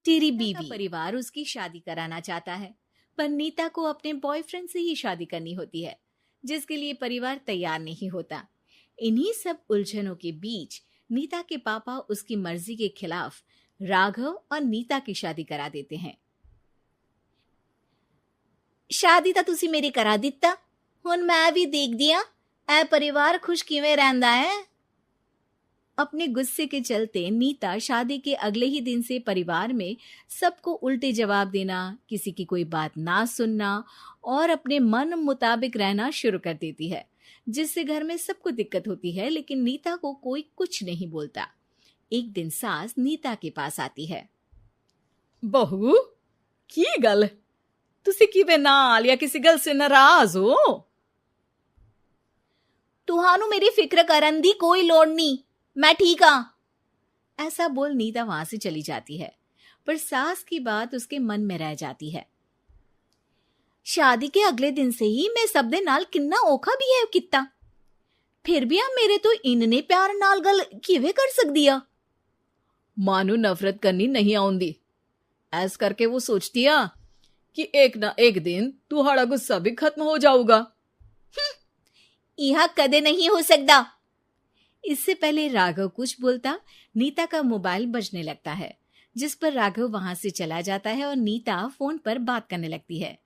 तेरी बीवी परिवार उसकी शादी कराना चाहता है, पर नीता को अपने बॉयफ्रेंड से ही शादी करनी होती है, जिसके लिए परिवार तैयार नहीं होता। इन्हीं सब उलझनों के बीच नीता के पापा उसकी मर्जी के खिलाफ राघव और नीता की शादी करा देते हैं। शादी ਤਾਂ ਤੁਸੀਂ ਮੇਰੀ ਕਰਾ ਦਿੱਤਾ, ਹੁਣ मैं भी देख दिया ए परिवार खुश किवें रहंदा है। अपने गुस्से के चलते नीता शादी के अगले ही दिन से परिवार में सबको उल्टे जवाब देना, किसी की कोई बात ना सुनना और अपने मन मुताबिक रहना शुरू कर देती है, जिससे घर में सबको दिक्कत होती है, लेकिन नीता को कोई कुछ नहीं बोलता। एक दिन सास नीता के पास आती है। बहू की गल, तुसी किवें नाल या किसी गल से नाराज हो? तुहानू मेरी फिक्र करन दी कोई लोड़ नहीं, मैं ठीक हाँ। ऐसा बोल नीता वहां से चली जाती है, पर सास की बात उसके मन में रह जाती है। शादी के अगले दिन से ही मैं सब दे नाल किन्ना औखा बिहेव किता, फिर भी आ मेरे तो इन्ने प्यार नाल गल किवें कर सकदी आ। मानू नफरत करनी नहीं आउंदी, ऐस करके वो सोचती आ कि एक ना एक दिन तुहाड़ा गुस्सा भी खत्म हो जाऊगा। यह कदे नहीं हो सकता। इससे पहले राघव कुछ बोलता, नीता का मोबाइल बजने लगता है, जिस पर राघव वहां से चला जाता है और नीता फोन पर बात करने लगती है।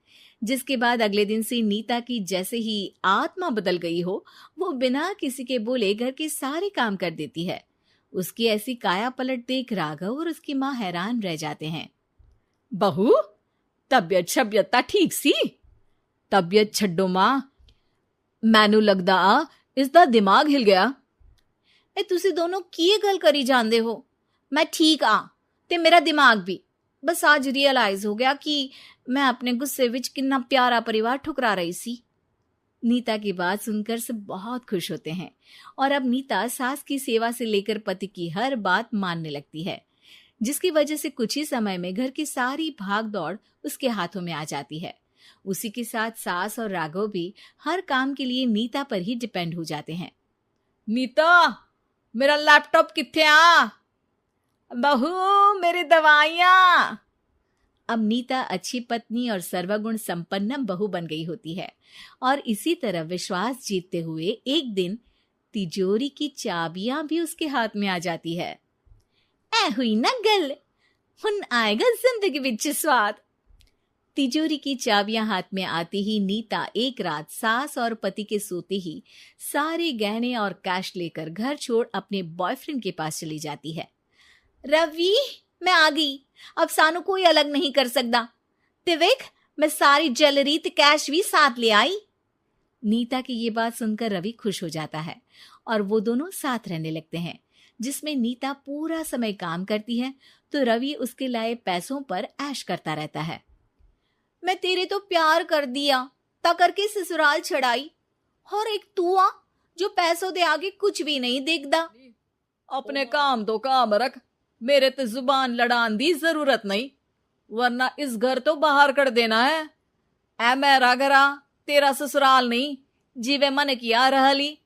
जिसके बाद अगले दिन से नीता की जैसे ही आत्मा बदल गई हो, वो बिना किसी के बोले घर के सारे काम कर देती है। उसकी ऐसी काया पलट देख राघव और उसकी माँ हैरान रह जाते हैं। बहू तबियत शबियत ता ठीक सी? तबियत छड्डो मां, मैनू लगदा इसदा दिमाग हिल गया। ए तुसी दोनों की गल करी जांदे हो? मैं ठीक आ ते मेरा दिमाग भी। बस आज रियलाइज हो गया कि मैं अपने गुस्से विच कितना प्यारा परिवार ठुकरा रही सी। नीता की बात सुनकर सब बहुत खुश होते हैं और अब नीता सास की सेवा से लेकर पति की हर बात मानने लगती है, जिसकी वजह से कुछ ही समय में घर की सारी भाग दौड़ उसके हाथों में आ जाती है। उसी के साथ सास और राघव भी हर काम के लिए नीता पर ही डिपेंड हो जाते हैं। नीता मेरा लैपटॉप किथे आ? बहू मेरी दवाइयां। अब नीता अच्छी पत्नी और सर्वगुण संपन्न बहू बन गई होती है और इसी तरह विश्वास जीतते हुए एक दिन तिजोरी की चाबियां भी उसके हाथ में आ जाती है। ऐ हुई ना गल, हुन आएगा जिंदगी विच स्वाद। तिजोरी की चाबियां हाथ में आती ही नीता एक रात सास और पति के सोते ही सारे गहने और कैश लेकर घर छोड़ अपने बॉयफ्रेंड के पास चली जाती है। रवि मैं आ गई, अब सानू कोई अलग नहीं कर सकता। ते वेख मैं सारी ज्वेलरी ते कैश भी साथ ले आई। नीता की ये बात सुनकर रवि खुश हो जाता है और वो दोनों साथ रहने लगते हैं, जिसमें नीता पूरा समय काम करती है तो रवि उसके लाए पैसों पर ऐश करता रहता है। मैं तेरे तो प्यार कर दिया ता करके ससुराल छड़ाई, और एक तू आ जो पैसों दे आगे कुछ भी नहीं देखदा। अपने काम तो काम रख, मेरे ते जुबान लड़ान दी जरूरत नहीं, वरना इस घर तो बाहर कर देना है। ऐ मेरा घरा तेरा ससुराल नहीं, जीवे मन किया रहली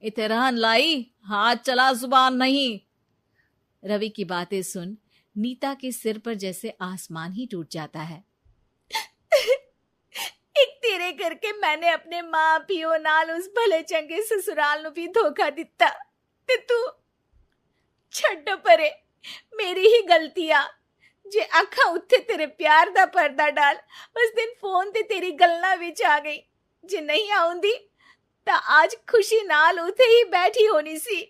इथे रहन लाई, हाथ चला जुबान नहीं। रवि की बातें सुन नीता के सिर पर जैसे आसमान ही टूट जाता है। एक तेरे करके मैंने अपने मां पियो नाल उस भले चंगे ससुराल नु भी धोखा दिता ते तू छड्ड परे, मेरी ही गलती आ जे अखा उत्थे तेरे प्यार दा पर्दा डाल उस दिन फोन ते तेरी गल्ला विच आ गई। जे नहीं आउंदी ता आज खुशी नाल उथे ही बैठी होनी सी।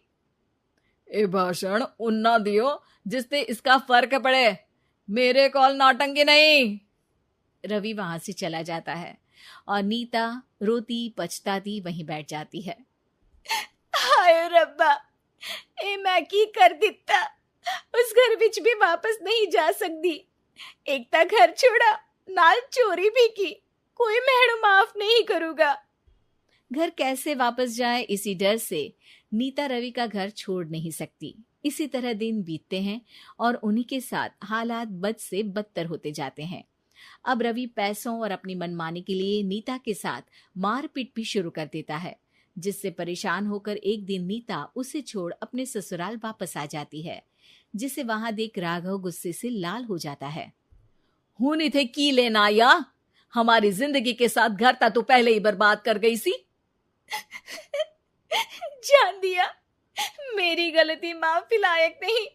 ए भाषण उन्ना दियो जिससे इसका फर्क पड़े, मेरे कॉल नौटंकी नहीं। रवि वहां से चला जाता है और नीता रोती पछताती वहीं बैठ जाती है। हाय रब्बा, ए मैं की कर दिता, उस घर विच भी वापस नहीं जा सकती। एक ता घर छोड़ा, नाल चोरी भी की, कोई मेहणु माफ नहीं करूंगा। घर कैसे वापस जाए इसी डर से नीता रवि का घर छोड़ नहीं सकती। इसी तरह दिन बीतते हैं और उन्हीं के साथ हालात बद से बदतर होते जाते हैं। अब रवि पैसों और अपनी मनमानी के लिए नीता के साथ मारपीट भी शुरू कर देता है, जिससे परेशान होकर एक दिन नीता उसे छोड़ अपने ससुराल वापस आ जाती है। जिसे वहां देख राघव गुस्से से लाल हो जाता है। हुन थे की लेना या हमारी जिंदगी के साथ घर ता तू पहले ही बर्बाद कर गई सी। जान दिया, मेरी गलती माफी लायक नहीं।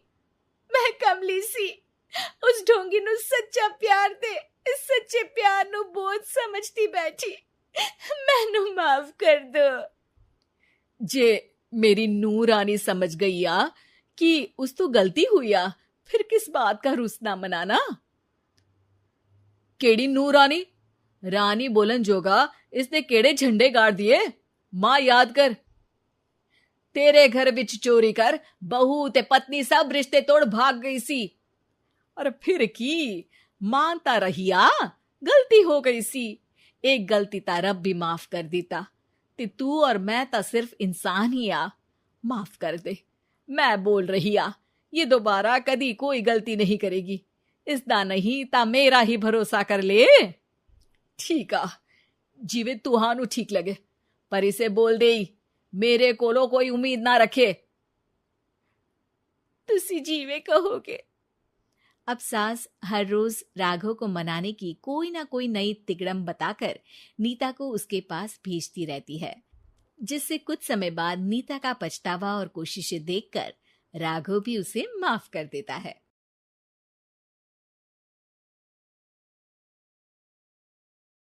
मैं कमली सी उस ढोंगी नु सच्चा प्यार दे इस सच्चे प्यार नु बोझ समझती बैठी। मैनू माफ कर दो। जे मेरी नूं रानी समझ गई आ कि उस तो गलती हुई आ, फिर किस बात का रुसना मनाना। केड़ी नूं रानी? रानी बोलन जोगा इसने केड़े झंडे गाड़ दिए? मां याद कर, तेरे घर विच चोरी कर बहू ते पत्नी सब रिश्ते तोड़ भाग गई सी। और फिर की मानता रहिया, गलती हो गई सी। एक गलती ता रब भी माफ कर देता ते तू और मैं ता सिर्फ इंसान ही आ। माफ कर दे, मैं बोल रही आ ये दोबारा कदी कोई गलती नहीं करेगी। इसदा नहीं ता मेरा ही भरोसा कर ले। ठीक आ, जिवे तुहानू ठीक लगे, पर इसे बोल दे मेरे कोलो कोई उम्मीद ना रखे। तुसी जीवे कहोगे। अब सास हर रोज राघव को मनाने की कोई ना कोई नई तिकड़म बताकर नीता को उसके पास भेजती रहती है, जिससे कुछ समय बाद नीता का पछतावा और कोशिशें देखकर राघव भी उसे माफ कर देता है।